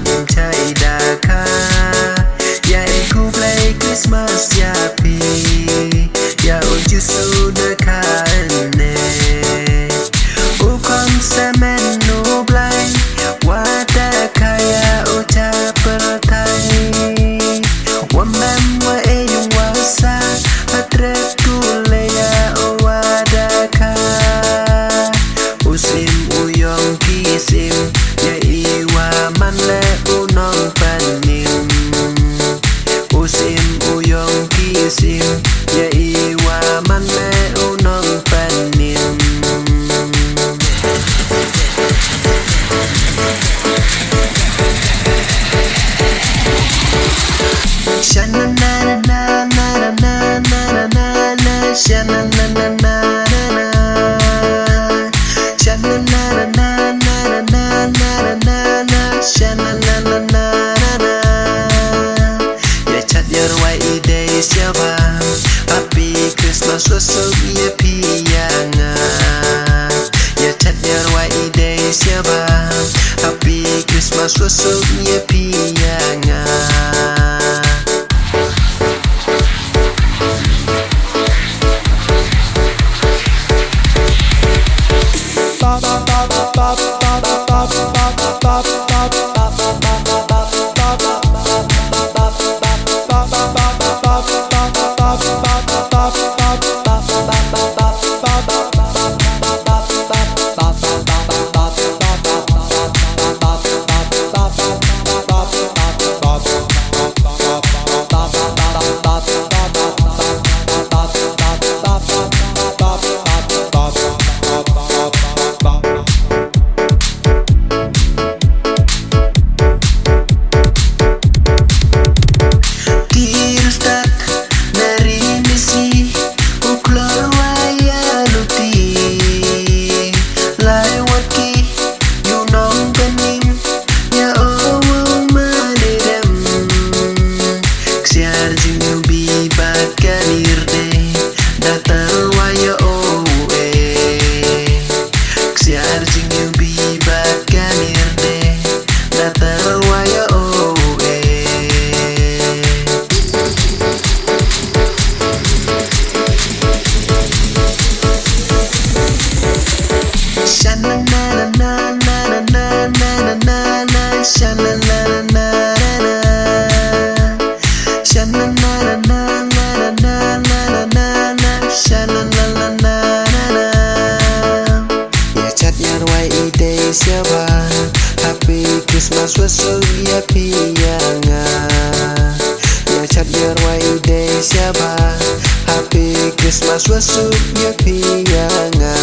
man chai daka ya ku play Christmas Happy ya unju sudah kane ukon semen no blind wada kaya ucap pertai wamam wa eyung wasa patret kuleya wada ka usim uyong kisim ya iwa manle unong panim usim uyong kisim ya iwa manle unong panim shana na na na na na na na na shana na na na na shana na na na na na na na shana na na na na ya chat your way day siapa Happy Christmas wasuk ya piyanga ya chat your way day siapa Happy Christmas wasuk ya piyanga siapa Happy Christmas wasuk ya piyanga ya chat your way day siapa Happy Christmas wasuk ya piyanga